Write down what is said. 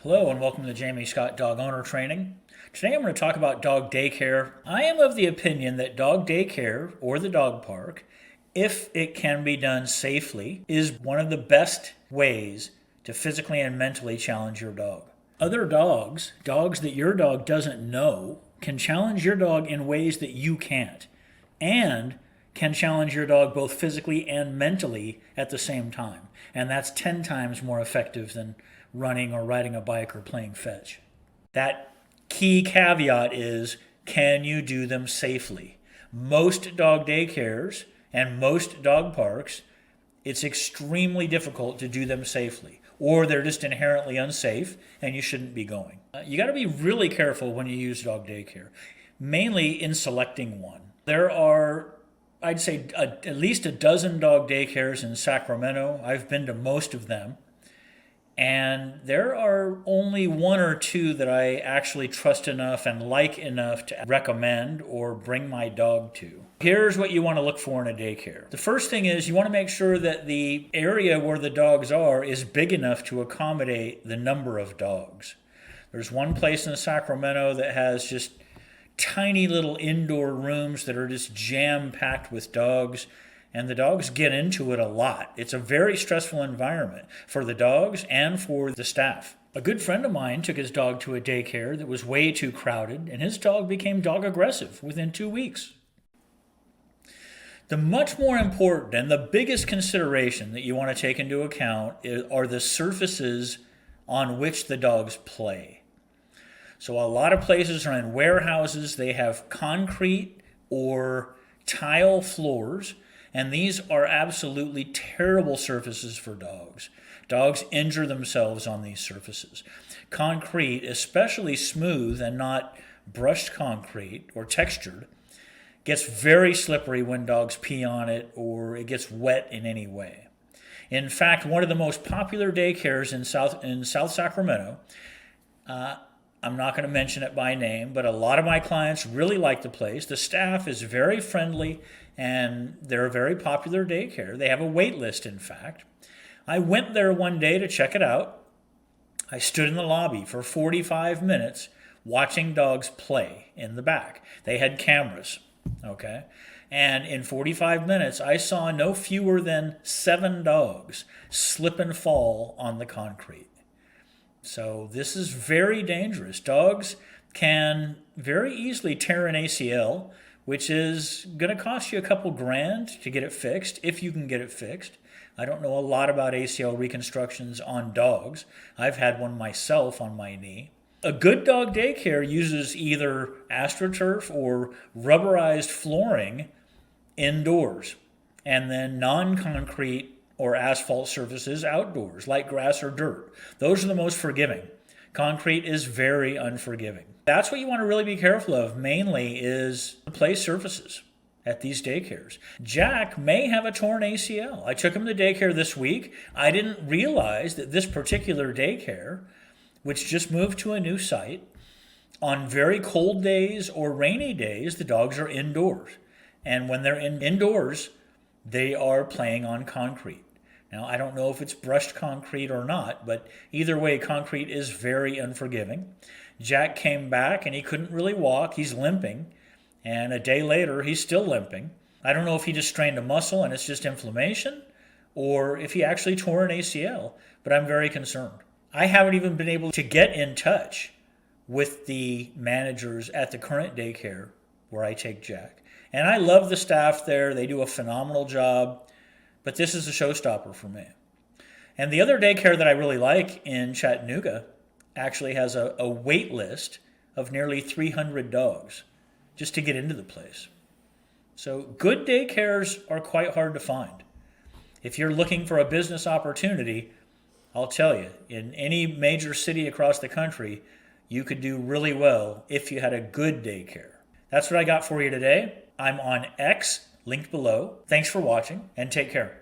Hello and welcome to Jamie Scott Dog Owner Training. Today I'm going to talk about dog daycare. I am of the opinion that dog daycare or the dog park, if it can be done safely, is one of the best ways to physically and mentally challenge your dog. Other dogs that your dog doesn't know, can challenge your dog in ways that you can't, and can challenge your dog both physically and mentally at the same time. And that's 10 times more effective than running or riding a bike or playing fetch. That key caveat is, can you do them safely? Most dog daycares and most dog parks, it's extremely difficult to do them safely, or they're just inherently unsafe and you shouldn't be going. You got to be really careful when you use dog daycare, mainly in selecting one. There are, I'd say, at least a dozen dog daycares in Sacramento. I've been to most of them. And there are only one or two that I actually trust enough and like enough to recommend or bring my dog to. Here's what you want to look for in a daycare. The first thing is you want to make sure that the area where the dogs are is big enough to accommodate the number of dogs. There's one place in Sacramento that has just tiny little indoor rooms that are just jam-packed with dogs. And the dogs get into it a lot. It's a very stressful environment for the dogs and for the staff. A good friend of mine took his dog to a daycare that was way too crowded, and his dog became dog aggressive within 2 weeks. The much more important and the biggest consideration that you want to take into account are the surfaces on which the dogs play. So a lot of places are in warehouses. They have concrete or tile floors. And these are absolutely terrible surfaces for dogs. Dogs injure themselves on these surfaces. Concrete, especially smooth and not brushed concrete or textured, gets very slippery when dogs pee on it or it gets wet in any way. In fact, one of the most popular daycares in South Sacramento, I'm not going to mention it by name, but a lot of my clients really like the place. The staff is very friendly, and they're a very popular daycare. They have a wait list, in fact. I went there one day to check it out. I stood in the lobby for 45 minutes watching dogs play in the back. They had cameras, okay? And in 45 minutes, I saw no fewer than 7 dogs slip and fall on the concrete. So this is very dangerous. Dogs can very easily tear an ACL, which is going to cost you a couple grand to get it fixed, if you can get it fixed. I don't know a lot about ACL reconstructions on dogs. I've had one myself on my knee. A good dog daycare uses either AstroTurf or rubberized flooring indoors, and then non-concrete or asphalt surfaces outdoors, like grass or dirt. Those are the most forgiving. Concrete is very unforgiving. That's what you want to really be careful of, mainly, is the play surfaces at these daycares. Jack may have a torn ACL. I took him to daycare this week. I didn't realize that this particular daycare, which just moved to a new site, on very cold days or rainy days, the dogs are indoors. And when they're indoors, they are playing on concrete. Now, I don't know if it's brushed concrete or not, but either way, concrete is very unforgiving. Jack came back and he couldn't really walk. He's limping. And a day later, he's still limping. I don't know if he just strained a muscle and it's just inflammation, or if he actually tore an ACL, but I'm very concerned. I haven't even been able to get in touch with the managers at the current daycare where I take Jack. And I love the staff there. They do a phenomenal job. But this is a showstopper for me. And the other daycare that I really like in Chattanooga actually has a wait list of nearly 300 dogs just to get into the place. So good daycares are quite hard to find. If you're looking for a business opportunity, I'll tell you, in any major city across the country, you could do really well if you had a good daycare. That's what I got for you today. I'm on X, linked below. Thanks for watching, and take care.